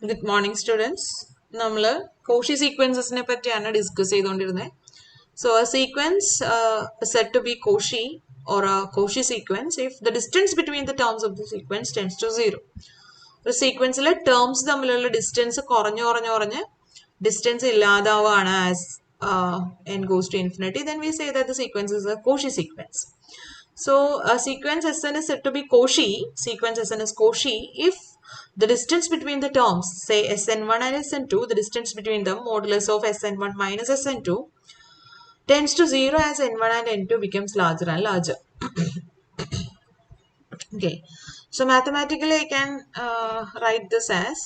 Good morning, students. നമ്മൾ Cauchy sequences നെ പറ്റിയാണ് ഡിസ്കസ് ചെയ്തുകൊണ്ടിരുന്നത്. So a sequence said to be Cauchy or a Cauchy sequence if the distance between the terms of the sequence tends to 0. ഒരു സീക്വൻസിലെ terms തമ്മിലുള്ള distance കുറഞ്ഞു കുറഞ്ഞു കുറഞ്ഞ് distance ഇല്ലാതാവാണ് as n goes to infinity, then we say that the sequence is a Cauchy sequence. So a sequence Sn is said to be Cauchy, sequence Sn is Cauchy if the distance between the terms, say Sn1 and Sn2, the distance between them, modulus of Sn1 minus Sn2, tends to 0 as n1 and n2 becomes larger and larger. Okay, so mathematically I can write this as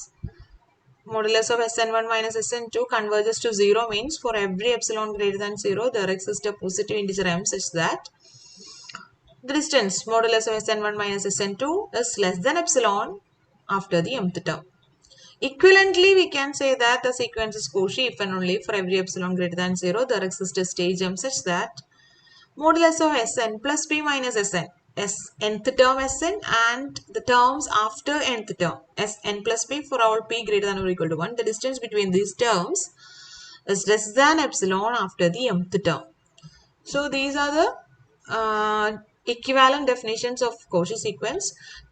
modulus of Sn1 minus Sn2 converges to 0 means for every epsilon greater than 0 there exists a positive integer m such that the distance modulus of Sn1 minus Sn2 is less than epsilon after the mth term. Equivalently, we can say that the sequence is Cauchy if and only for every epsilon greater than 0 there exists a stage m such that modulus of Sn plus p minus Sn, nth term Sn and the terms after nth term Sn plus p for all p greater than or equal to 1, the distance between these terms is less than epsilon after the mth term. So these are the equivalent definitions of Cauchy sequence.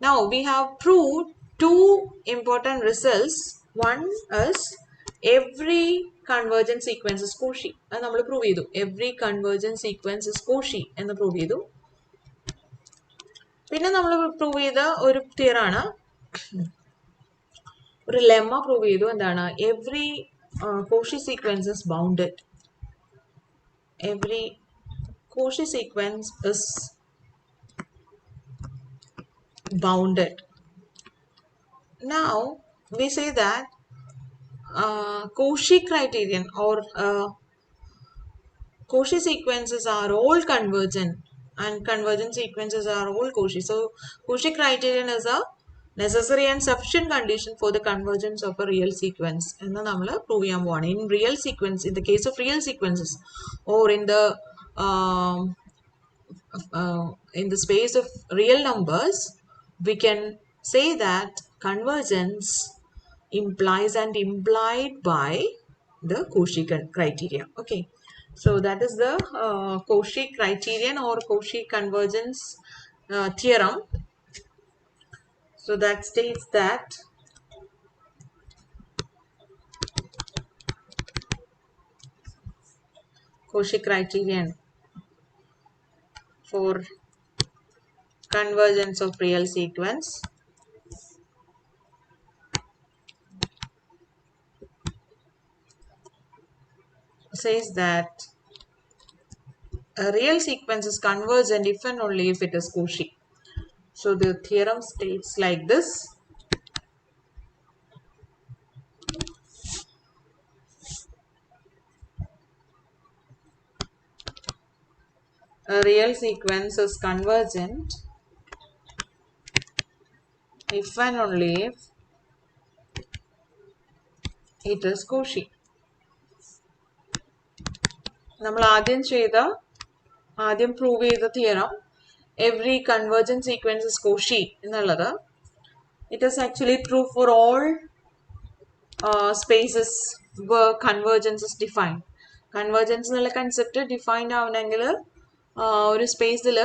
Now we have proved two important results. One is every convergent sequence is Cauchy. അത് നമ്മൾ prove ചെയ്തു. Every convergent sequence is Cauchy എന്ന് prove ചെയ്തു. പിന്നെ നമ്മൾ prove ചെയ്ത ഒരു തിയറാണ്, ഒരു ലെമ്മ പ്രൂവ് ചെയ്തു. എന്താണ്? Every Cauchy sequence is bounded. Every Cauchy sequence is bounded. Now we say that Cauchy criterion or Cauchy sequences are all convergent and convergent sequences are all Cauchy. So Cauchy criterion is a necessary and sufficient condition for the convergence of a real sequence. എന്ന് നമ്മൾ prove ചെയ്യാൻ പോവാണ്. In real sequence, in the case of real sequences or in the space of real numbers, we can say that convergence implies and implied by the Cauchy criteria. Okay, so that is the Cauchy criterion or Cauchy convergence theorem. So that states that Cauchy criterion for convergence of real sequence says that a real sequence is convergent if and only if it is Cauchy. So the theorem states like this. A real sequence is convergent if and only if it is Cauchy. നമ്മൾ ആദ്യം prove ചെയ്ത theorem every convergent sequence is Cauchy എന്നുള്ളത്, it is actually true for all spaces where convergence is defined. Convergence എന്നുള്ള concept defined ആവണമെങ്കിൽ ഒരു സ്പേസിൽ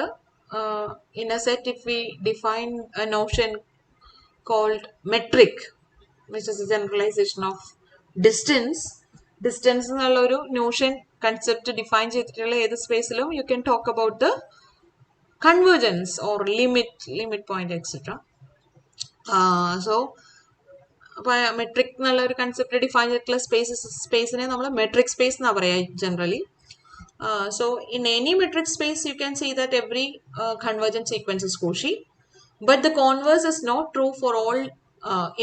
in a set if we define a notion called metric, which is a generalization of distance എന്നുള്ള ഒരു Notion concept define ചെയ്തിട്ടുള്ള ഏത് സ്പേസിലും you can talk about the convergence or limit point etc. So metric എന്നുള്ള ഒരു concept define ചെയ്തിട്ടുള്ള സ്പേസിനെ നമ്മൾ metric space എന്നാ പറയാ generally. So in any metric space you can see that every convergent sequence is Cauchy, but the converse is not true for all.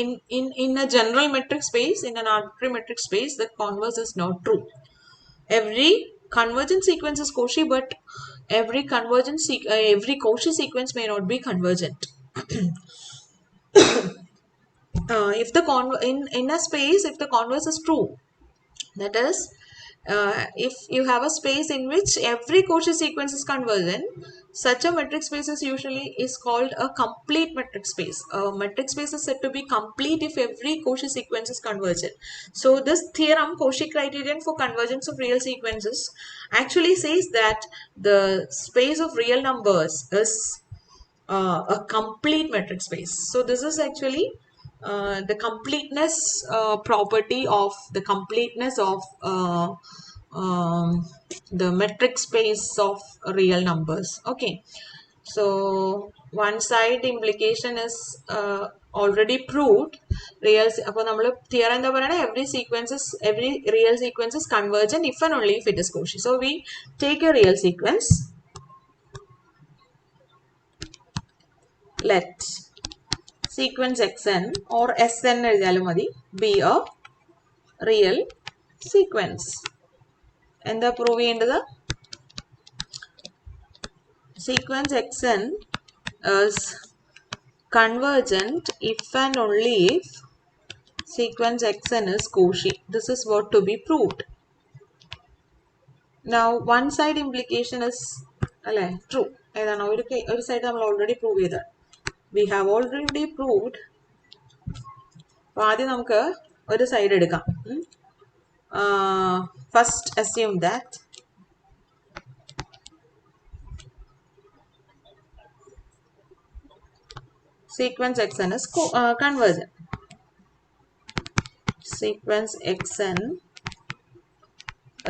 In a general metric space, in an arbitrary metric space, the converse is not true. Every convergent sequence is Cauchy, but every Cauchy sequence may not be convergent. If the in a space, if the converse is true, that is, if you have a space in which every Cauchy sequence is convergent, such a metric space is called a complete metric space. A metric space is said to be complete if every Cauchy sequence is convergent. So this theorem, Cauchy criterion for convergence of real sequences, actually says that the space of real numbers is a complete metric space. So this is actually the completeness property of the completeness of the metric space of real numbers. Okay, so one side implication is already proved. Real theorem every real sequence is convergent if and only if it is Cauchy. So we take a real sequence. Let sequence xn or sn be a real sequence. എന്താ prove ചെയ്യേണ്ടത്? Sequence xn is convergent if and only if sequence xn is Cauchy. This is what to be proved. Now one side implication is true. ഏതാണ് ഒരു side നമ്മൾ already prove ചെയ്ത. We have already proved. അപ്പോൾ ആദ്യം നമുക്ക് ഒരു side എടുക്കാം. First assume that sequence xn is convergent. Sequence xn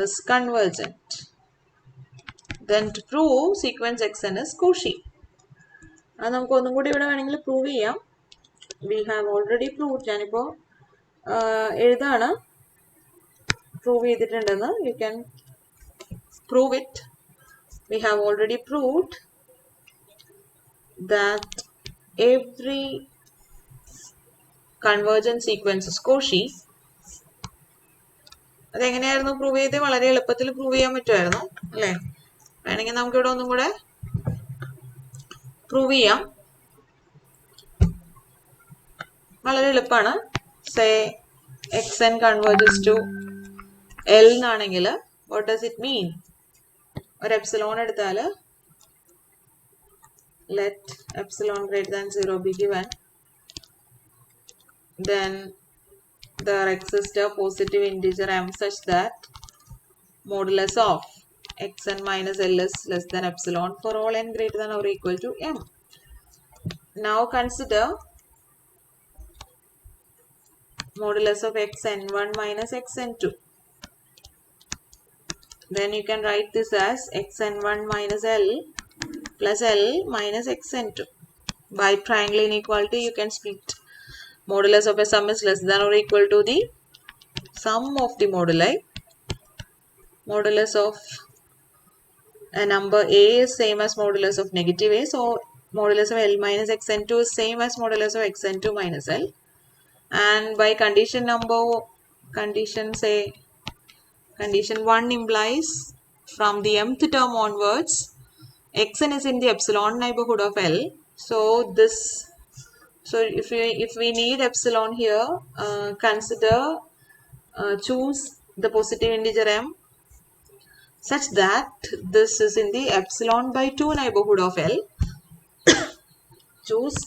is convergent. Then to prove sequence xn is Cauchy. അത് നമുക്ക് ഒന്നും കൂടി ഇവിടെ വേണമെങ്കിൽ പ്രൂവ് ചെയ്യാം. We have already proved. ഞാനിപ്പോൾ എഴുതാണ് പ്രൂവ് ചെയ്തിട്ടുണ്ടെന്ന്. You can prove it. We have already proved that every convergent sequence is Cauchy. അതെങ്ങനെയായിരുന്നു പ്രൂവ് ചെയ്ത്? വളരെ എളുപ്പത്തിൽ പ്രൂവ് ചെയ്യാൻ പറ്റുമായിരുന്നു അല്ലേ? വേണമെങ്കിൽ നമുക്കിവിടെ ഒന്നും കൂടെ പ്രൂവ് ചെയ്യാം. വളരെ എളുപ്പമാണ്. Say xn converges to L എന്നാണെങ്കിൽ what does it mean? ഒരു എപ്സിലോൺ എടുത്താൽ let epsilon greater than 0 be given, then there exists a positive integer m such that modulus of xn minus L is less than epsilon for all n greater than or equal to m. Now consider modulus of xn1 minus xn2. Then you can write this as xn1 minus L plus L minus xn2. By triangle inequality, you can split modulus of a sum is less than or equal to the sum of the moduli. Modulus of a number a is same as modulus of negative a. So modulus of L minus xn2 is same as modulus of xn2 minus L. And by condition 1 implies from the mth term onwards, xn is in the epsilon neighborhood of L. So if we need epsilon here, choose the positive integer m such that this is in the epsilon by 2 neighborhood of L. Choose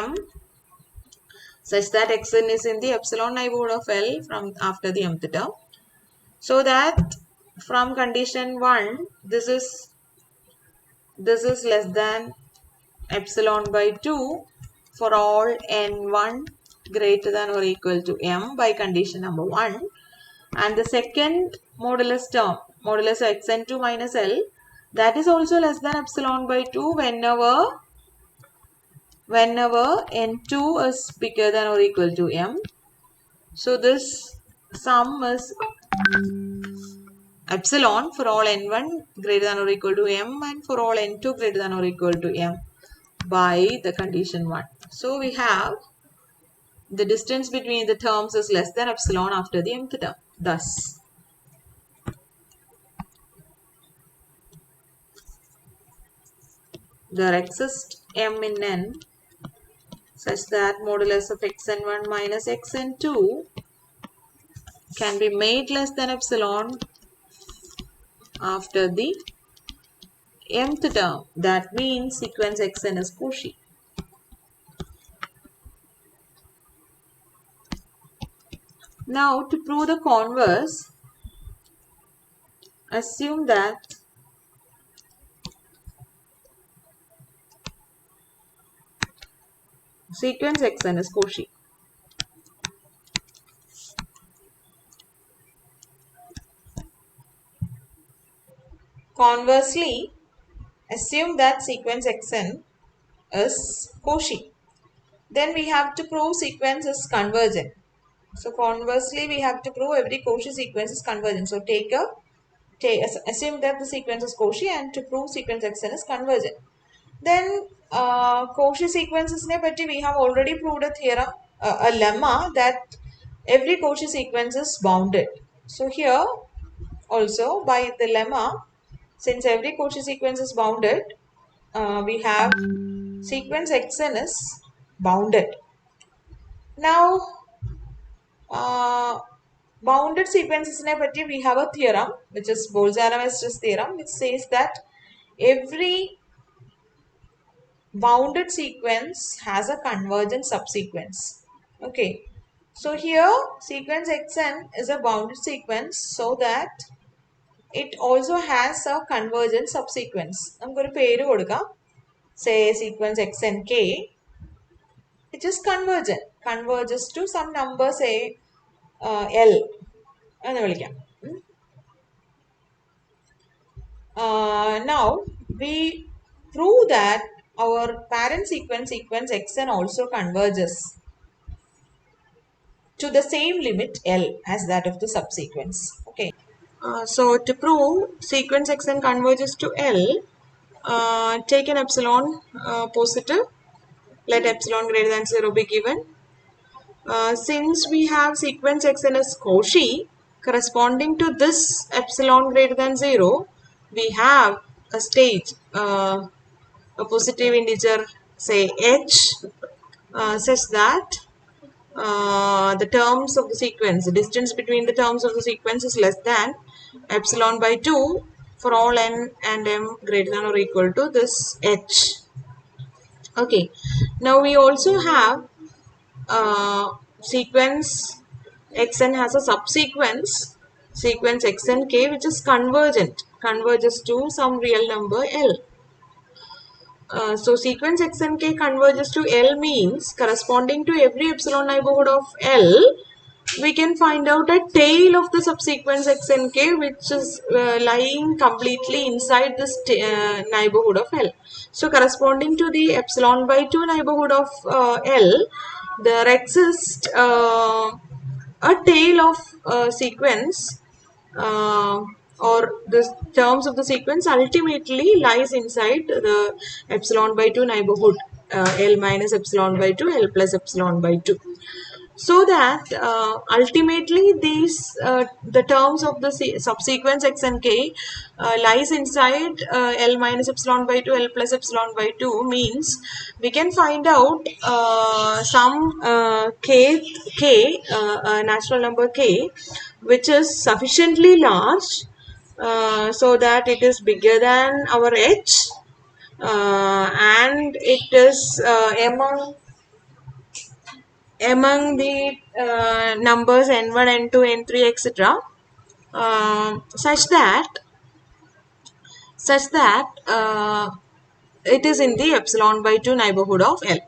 m such that xn is in the epsilon neighborhood of L from after the mth term. So that from condition 1, this is less than epsilon by 2 for all n1 greater than or equal to m by condition number 1. And the second modulus term, modulus of xn2 minus L, that is also less than epsilon by 2 whenever n2 is bigger than or equal to m. So this sum is epsilon for all n1 greater than or equal to m and for all n2 greater than or equal to m by the condition 1. So we have the distance between the terms is less than epsilon after the mth term. Thus, there exists m in n such that modulus of xn1 minus xn2 can be made less than epsilon after the mth term. That means sequence xn is Cauchy. Now to prove the converse, assume that sequence xn is Cauchy. Conversely, assume that sequence xn is Cauchy. Then we have to prove sequence is convergent. So conversely, we have to prove every Cauchy sequence is convergent. So assume that the sequence is Cauchy, and to prove sequence xn is convergent. Then Cauchy sequences we have already proved a theorem, a lemma, that every Cauchy sequence is bounded. So here also by the lemma, since every Cauchy sequence is bounded, we have sequence xn is bounded. Now bounded sequences we have a theorem, which is Bolzano-Weierstrass theorem, which says that every bounded sequence has a convergent subsequence. Okay, so here sequence xn is a bounded sequence, so that it also has a convergent subsequence. Say sequence xnk, it is convergent, converges to some number, say L. Now we prove that our parent sequence xn also converges to the same limit L as that of the subsequence. Okay. So to prove sequence xn converges to L, take an epsilon positive. Let epsilon greater than 0 be given. Since we have sequence xn as Cauchy, corresponding to this epsilon greater than 0, we have a stage, a positive integer, say h, such that the terms of the sequence, the distance between the terms of the sequence is less than epsilon by 2 for all n and m greater than or equal to this h. Okay, now we also have sequence xn has a subsequence, sequence xnk, which is convergent, converges to some real number L. So sequence xnk converges to L means corresponding to every epsilon neighborhood of L, we can find out a tail of the subsequence xnk, which is lying completely inside this neighborhood of L. So corresponding to the epsilon by 2 neighborhood of L, there exists a tail of sequence, or the terms of the sequence ultimately lies inside the epsilon by 2 neighborhood, L minus epsilon by 2, L plus epsilon by 2. So that ultimately these the terms of the subsequence x and k lies inside L minus epsilon by 2, L plus epsilon by 2, means we can find out some natural number k, which is sufficiently large so that it is bigger than our h, and it is among the numbers n1, n2, n3, etc., such that it is in the epsilon by 2 neighborhood of L.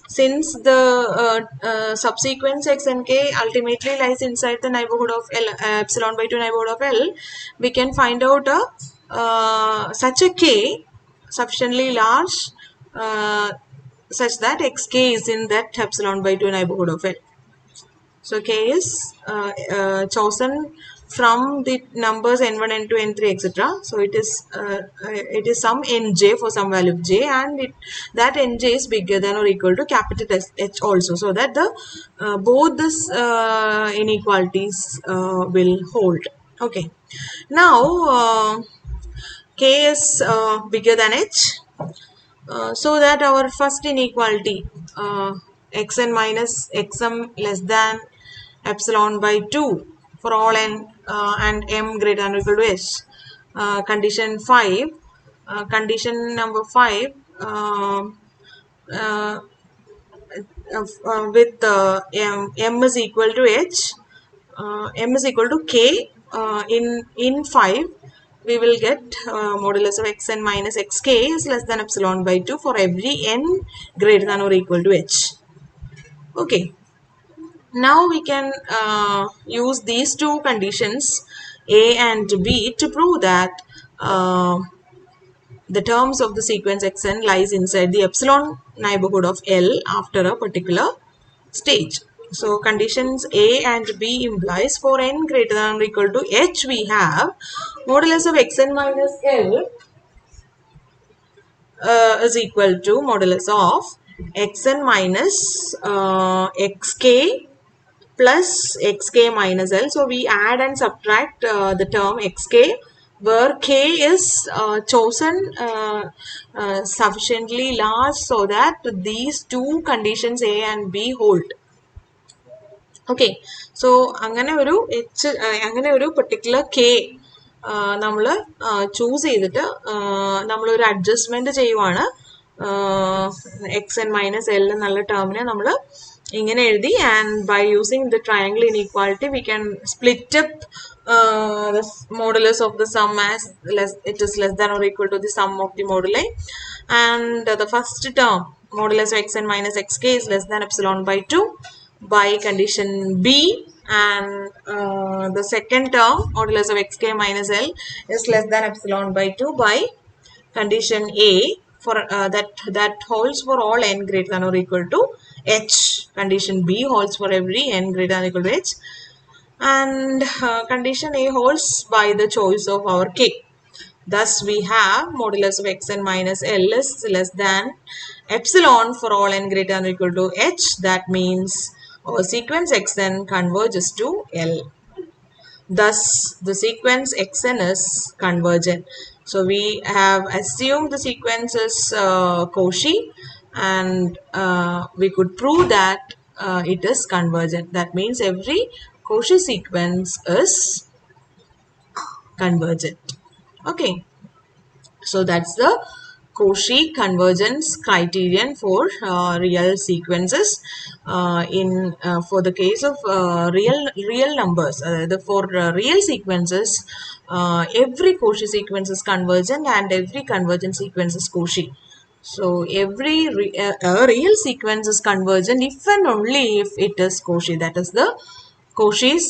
Since the subsequence x and k ultimately lies inside the neighborhood of L, epsilon by 2 neighborhood of L, we can find out such a k sufficiently large such that xk is in that epsilon by 2 neighborhood of L. So k is chosen from the numbers n1, n2, n3, etc. So it is some nj for some value of j, and that nj is bigger than or equal to capital H also, so that the both this inequalities will hold. Okay. Now k is bigger than h, so that our first inequality, xn minus xm less than epsilon by 2 for all n and m greater than or equal to h, condition 5, condition number 5, with m is equal to h, m is equal to k, in 5 we will get modulus of xn minus xk is less than epsilon by 2 for every n greater than or equal to h. Okay, now we can use these two conditions A and B to prove that the terms of the sequence xn lies inside the epsilon neighborhood of L after a particular stage. So conditions A and B implies for n greater than or equal to h we have modulus of xn minus L is equal to modulus of xn minus xk plus xk minus L. So we add and subtract the term xk, where k is chosen sufficiently large so that these two conditions A and B hold. Okay, so അങ്ങനെ ഒരു particular k നമ്മൾ choose ചെയ്തിട്ട് നമ്മളൊരു adjustment ചെയ്യുവാണ്. xn minus L എന്നുള്ള ടേമിനെ നമ്മൾ ഇങ്ങനെ എഴുതി, and by using the triangle inequality we can split up the modulus of the sum as it is less than or equal to the sum of the moduli, and the first term modulus of xn minus xk is less than epsilon by 2 by condition B, and the second term modulus of xk minus L is less than epsilon by 2 by condition A, for that holds for all n greater than or equal to h. Condition B holds for every n greater than or equal to h, and condition A holds by the choice of our k. Thus we have modulus of xn minus L is less than epsilon for all n greater than or equal to h. That means our sequence xn converges to L. Thus the sequence xn is convergent. So we have assumed the sequence is Cauchy, and we could prove that it is convergent. That means every Cauchy sequence is convergent. Okay, so that's the Cauchy convergence criterion for real sequences. For the case of real numbers, for real sequences, every Cauchy sequence is convergent and every convergent sequence is Cauchy. So every real sequence is convergent if and only if it is Cauchy. That is the Cauchy's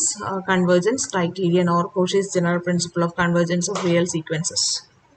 convergence criterion, or Cauchy's general principle of convergence of real sequences.